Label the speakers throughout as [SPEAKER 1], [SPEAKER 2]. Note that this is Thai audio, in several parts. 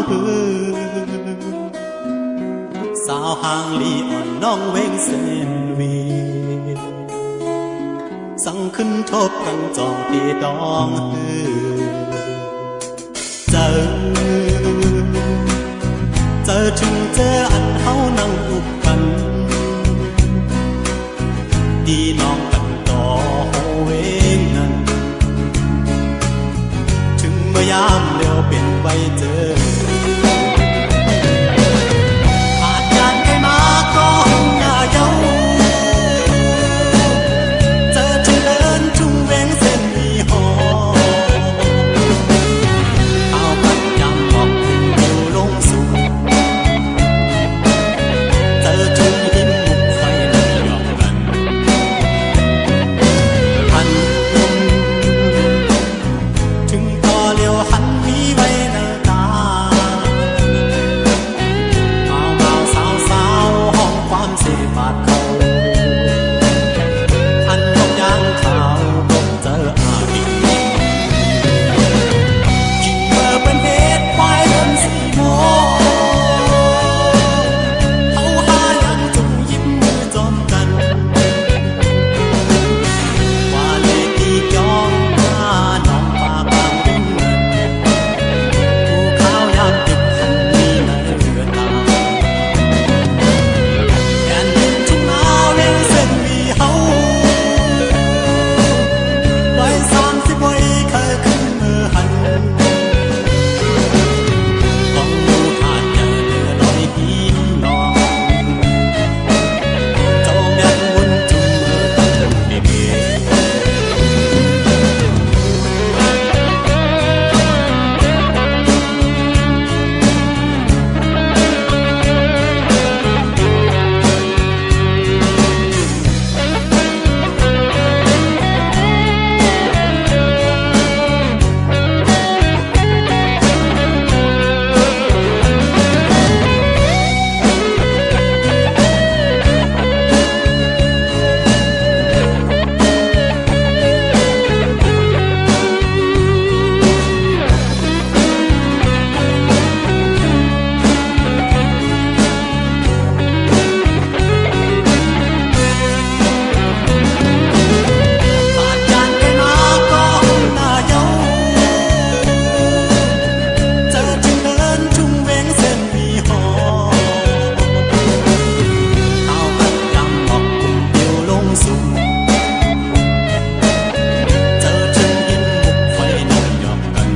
[SPEAKER 1] ฮือสาวห่างลีอ่อนน้องเวงเส้นวีสั่งขึ้นทบกันจองตีดองฮือเจอถึงเจออันเฮานั่งอุบกันดีน้องกันต่อเวงนั้นถึงเมื่อยามเลี้ยวเป็นไว้เจอขาดการใครมาก็อย่าเย้าเจอที่เดินทุ่งเวงเส้นมีหอเอาพัดยำบอกอยู่ลงสู่เจอทุ่งหินมุกไฟนั่งหยอกกันหันถึงต่อเลี้ยวหันมีไว้หน้าตาเมาสาวห้องความเสบาดเขาหันตกยางขาวพบเจออาดิกินเมื่อเป็นเพชรควายเดินสีโมเขาหายังจุ่มยิ้มมือจอมกันว่าเลตีจองหน้าน้องปากบางดึงเงินผู้ข้าวยามดึกหันมีในเรือตาแอนดินทุ่งนาเลี้ยงเส้นมีเฮา130ไว้เคยขึ้นมือหันต้องดูขาดใจเดือลอยหินนองเจ้าแม่นวุ่นจุ่มมือตั้งเบียขาดการใครมาก็น่าเย้าเจอจึงเดินทุ่งเวงเส้นมีหอเอาพัดยำบอกกลุ่มเดียวลงสู่เจอถึงหินมุกไฟนั่งหยอกกัน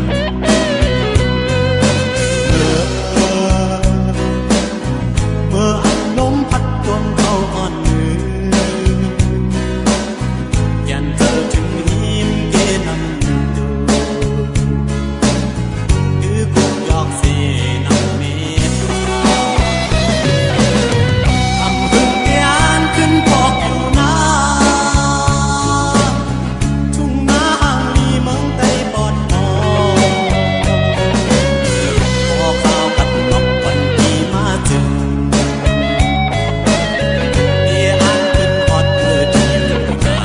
[SPEAKER 1] เมื่ออัดลมพัดรวมเข้าอ่อนมือยันเจอถึงหิมเกนันดูคือกุกยอกเสนำเมตตาทำพึ่งเกียนขึ้นพอกอยู่นาทุ่งนาห่างลีเมืองใต้ปอดหอพอข้าวกัดนกวันที่มาถึงเอียอ่านขึ้นฮอดเพื่อที่อยู่นา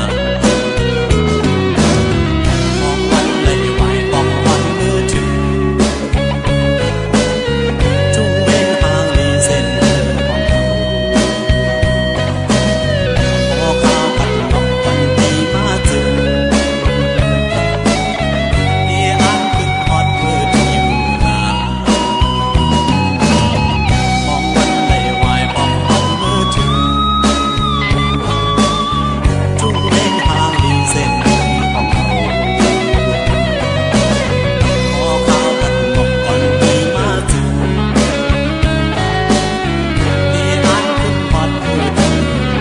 [SPEAKER 1] มองวันเลยไหวบอกวันมือถึงทุ่งเวงห่างลีเส้นของเราพอข้าวกัดนกวันที่มาถึงเอียอ่านขึ้นฮอดเพื่อที่อยู่นามองวันเลยไหวบอกวันมือถึงทุ่งเวงห่างลีเส้นของเราพอข้าวกัดนกวันที่มาถึงเอียอ่านขึ้นฮอดเพื่อที่อยู่น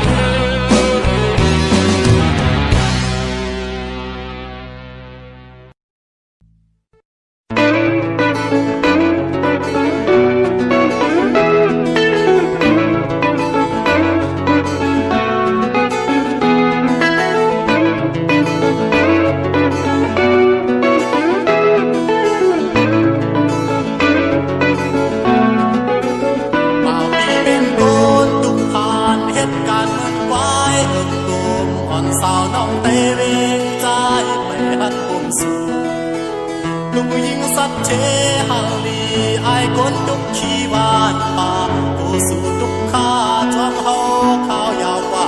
[SPEAKER 1] เป่าปีเป็นโกนทุกผ่านเหตุการณ์เหมือนไว้เอิบโกมอ่อนสาวน้องเตเวงใจไปหัดผมสูงลุก ผู้หญิงสัตว์เทหังลีไอ้คนทุกขี้วานป่าผู้สู่ทุกข้าจอมเฮาข้าวยาวกว่า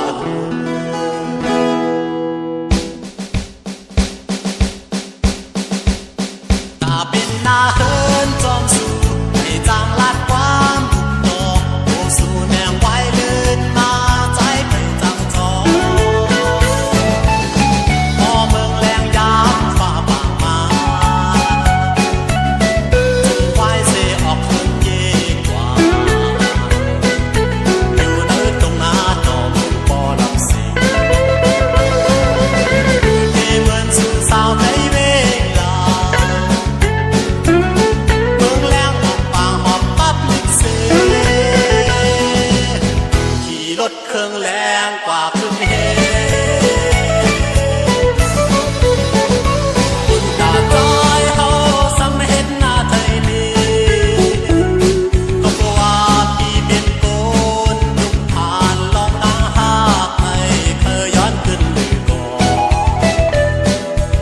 [SPEAKER 1] ตาเป็นหน้าเฮินจอมสู่ให้จางลาดความบุกดอกผู้สู่แนงไว้เลื่นมาใจไปจังจองพอเมืองแรงยามฝ่าบางมาจึงไว้เสออกเฮินเย่กว่าอยู่เนินตรงหน้าดอมปอลำสิงเทเหมือนสู่สาวในเวลาเมืองแรงออกปางหอบปั๊บลิกเสขี่รถเครื่องแรงกว่าขึ้นเฮบุญตาจอยเฮาซ้ำเห็นหน้าไทยลีก็เพราะว่าพี่เป็นโกนลุกผ่านลองตาหากไม่เคยย้อนขึ้นหรือก่อน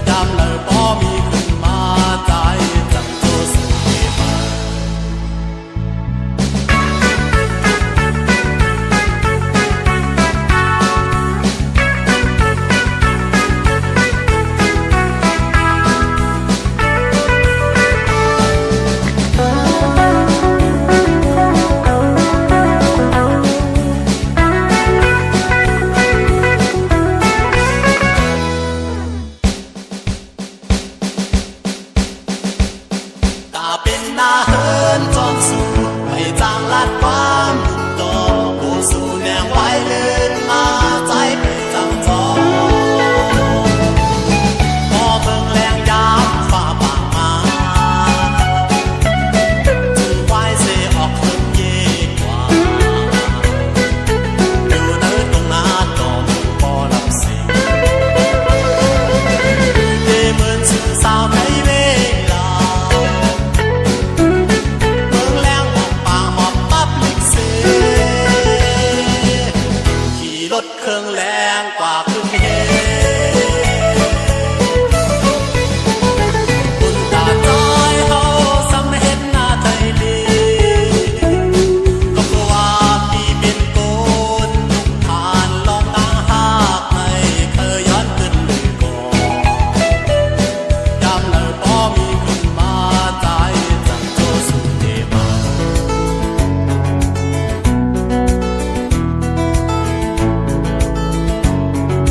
[SPEAKER 1] จำเลยพอมีขึ้นมาใจจังโจสุเกมา ตาเป็นหน้าเฮินจอมสู่ให้จางลาดความบุกดอกผู้สู่แนงไว้เลื่นมาใจไปจังจองพอเมืองแรงยามฝ่าบางมาจึงไว้เสออกเฮินเย่กว่าอยู่เนินตรงหน้าดอมปอลำสิงเทเหมือนสู่สาวในเวลาเมืองแรงออกปางหอบปั๊บลิกเสขี่รถเครื่องแรงกว่าขึ้นเฮบุญตาจอยเฮาซ้ำเห็นหน้าไทยลีก็เพราะว่าพี่เป็นโกนลุกผ่านลองตาหากไม่เคยย้อนขึ้นหรือก่อนจำเลยพอมีขึ้นมาใจจังโจสุเทมา เ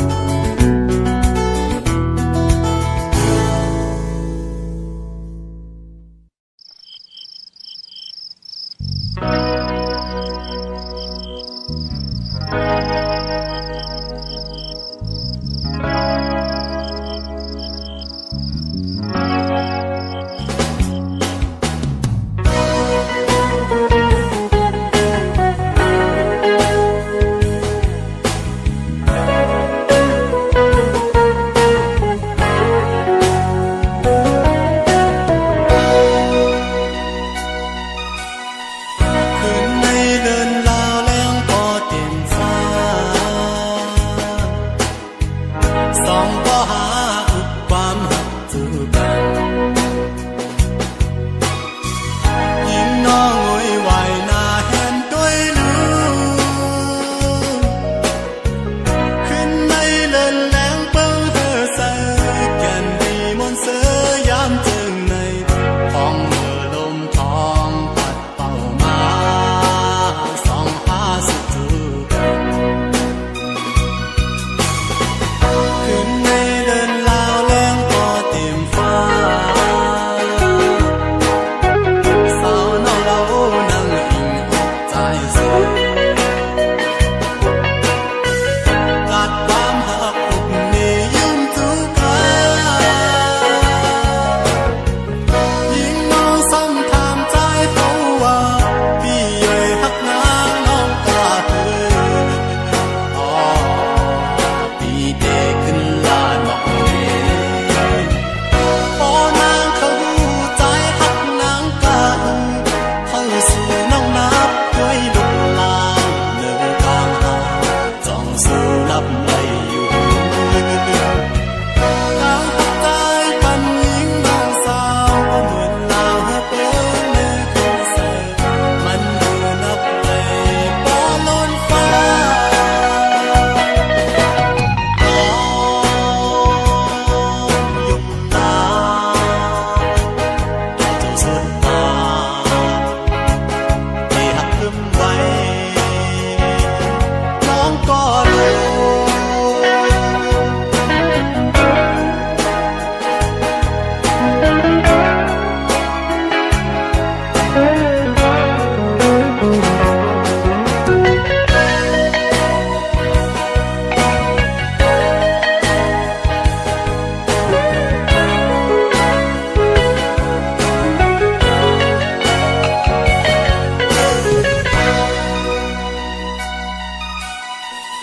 [SPEAKER 1] ก็รู้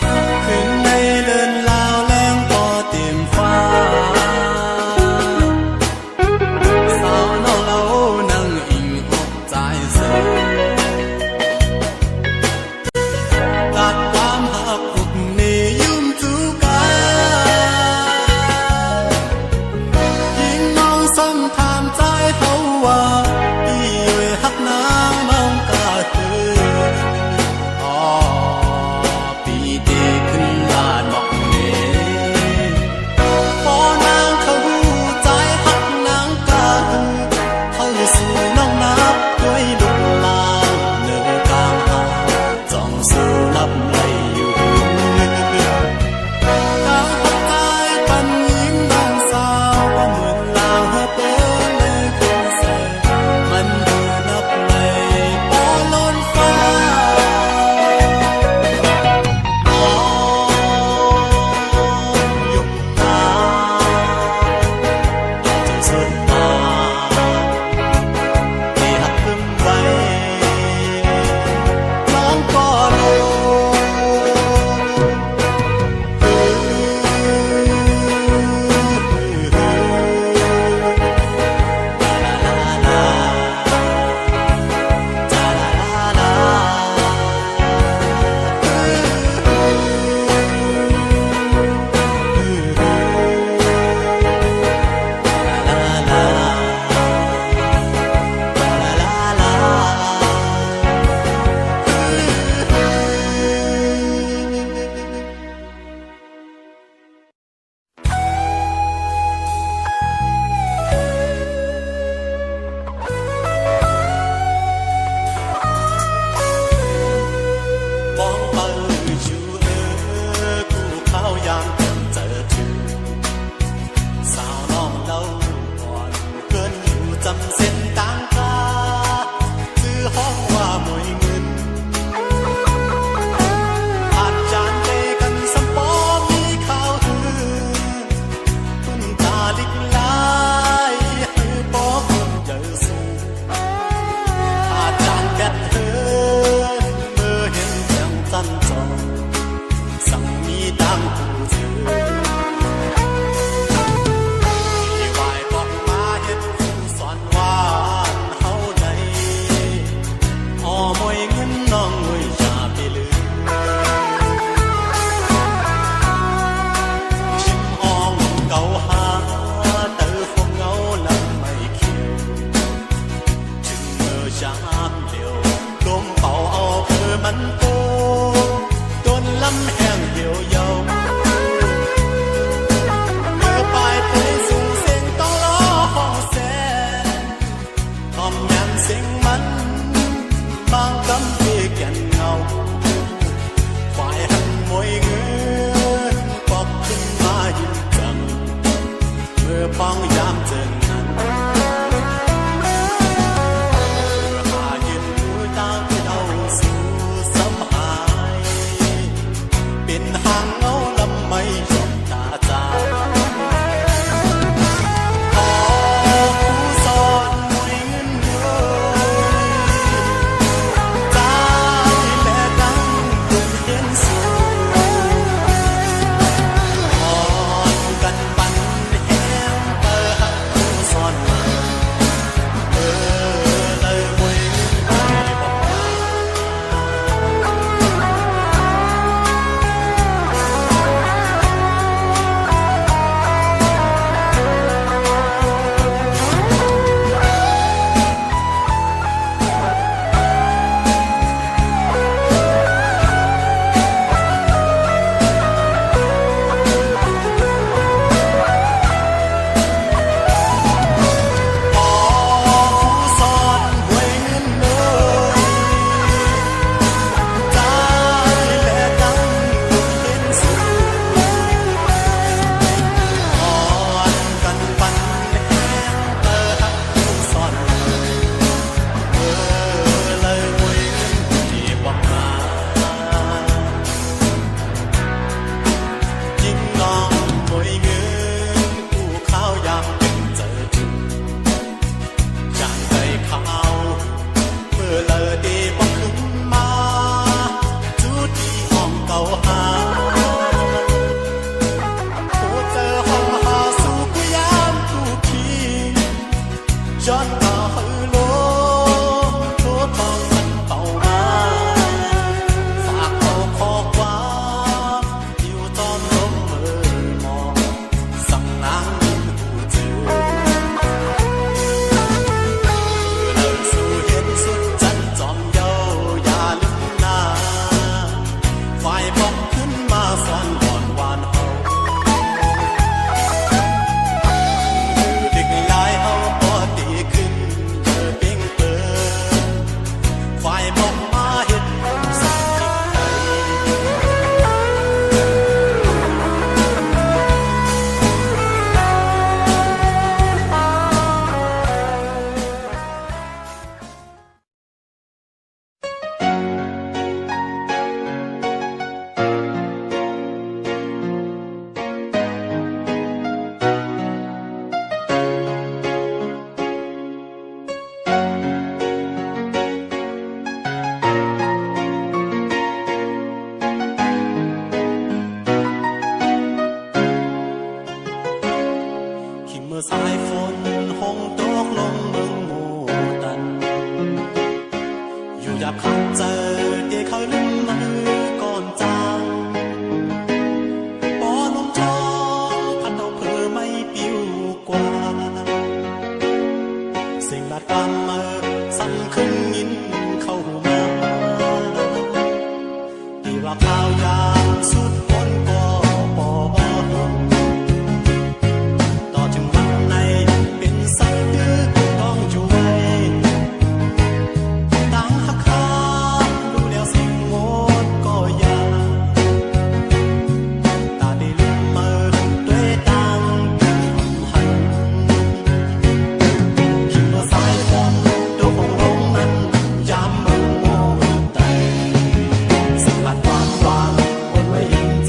[SPEAKER 1] ค สายฝนหงตกลงเมืองหมู่ตันอยู่อยากขัดเจอเดี๋ยวเขาลืมมือก่อนจางปอลมทองพัดเอาเพื่อไม่ปิวกว่าสิ่งบาดกำมือสั่นขึ้นยินเข้ามาดีว่าข่าวยามสุดพ้นก็ปอต่อถึงวันในเป็นสัตว์ดื้อต้องอยู่ไว้ตั้งหักขาดูแล้วสิ่งงดก็ยากตาได้ลืมมือด้วยตั้งหันคิดว่าสายฝนดูของลงนั้นยามมือโมตันสิ่งบัดความหวังคนไม่เห็นใจ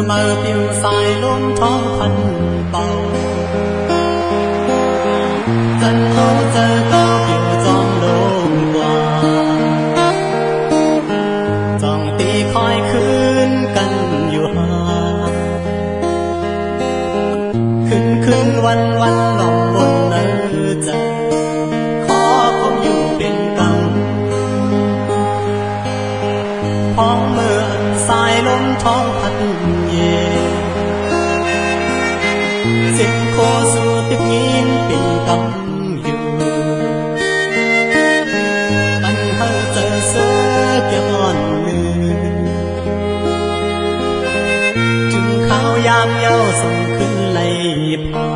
[SPEAKER 1] mơ phiêu sai luôn thoáng thân bầu dân hấu giờ cao phiêu trong đồn qua trongตีคอยคืนกันอยู่ห่างคืนวันหลอกบนเนื้อใจขอคงอยู่เป็นกำพ้องเมื่อสายลมท้องพันเย็นเสียงโคสู่ติดยินเป็นกำอยู่มันเฮาเจอเสือเกี่ยวอ่อนมือถึงข้าวยามเย้าส่งขึ้นไหลผ่า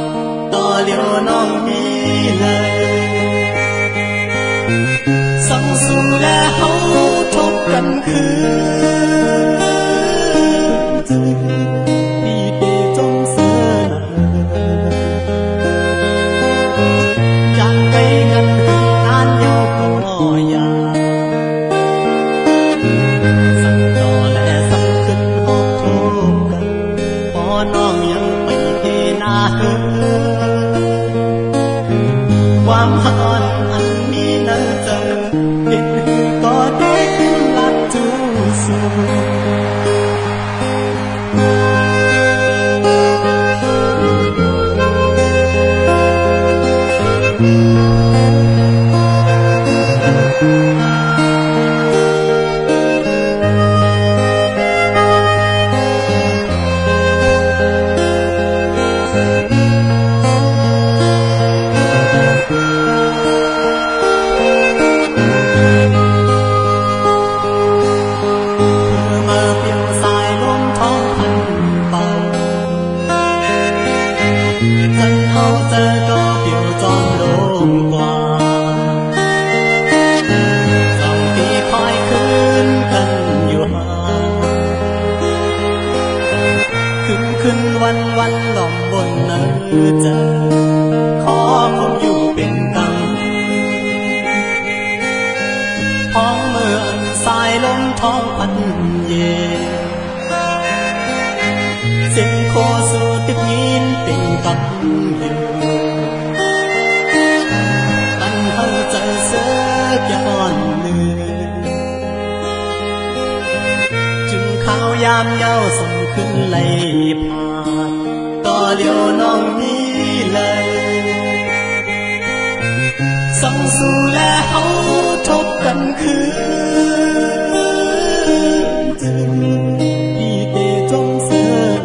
[SPEAKER 1] นต่อเลี้ยวน้องมีเลยส่องสู่แลเฮาทบกันคืนดีเดจงเสือจากไกลกันนานเยาก็ยาสั่งต่อและสั่งขึ้นหอบโทกันพอน้องยังไปเทนาเฮความหันอันนี้นั้นจะเป็นก็ได้ลัดจูสูเจอก็เปี่ยวจอมโลงกว่าสองปีคอยคืนกันอยู่ห่างคืนวันหล่อมบนเนื้อใจขอคงอยู่เป็นกังพ้องเมื่อสายลมท้องพันเย็นเสียงโคสู่ติดยินเป็นกับอยู่ตั้งเฮาเจอเสือย้อนลืมจึงข้าวยามเย้าส่งขึ้นไหลผ่านต่อเลี้ยวน้องมีเลยส่องสู่แลเฮาทบกันคืนดีเดจงเสือ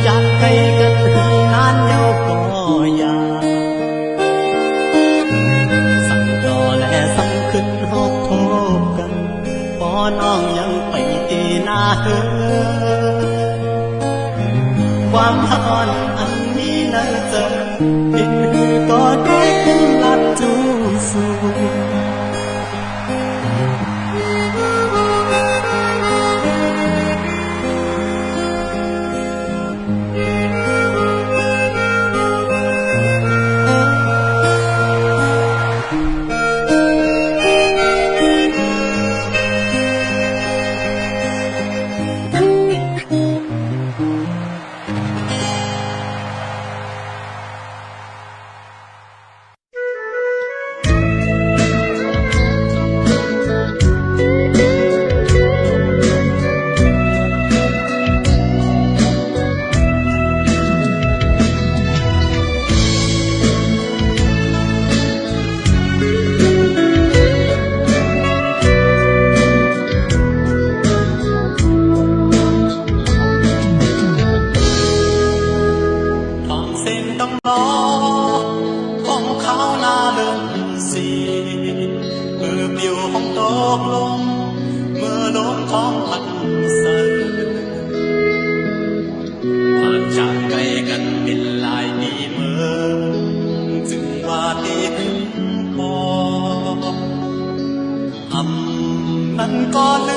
[SPEAKER 1] จากไกลกันนานเยาก็ยาสั่งต่อและสั่งขึ้นหอบโทบกันพอน้องยังไปตีนาเฮความหันอันนี้น่าจะเป็นก็ได้ลัดจูสู นั้นก็ลื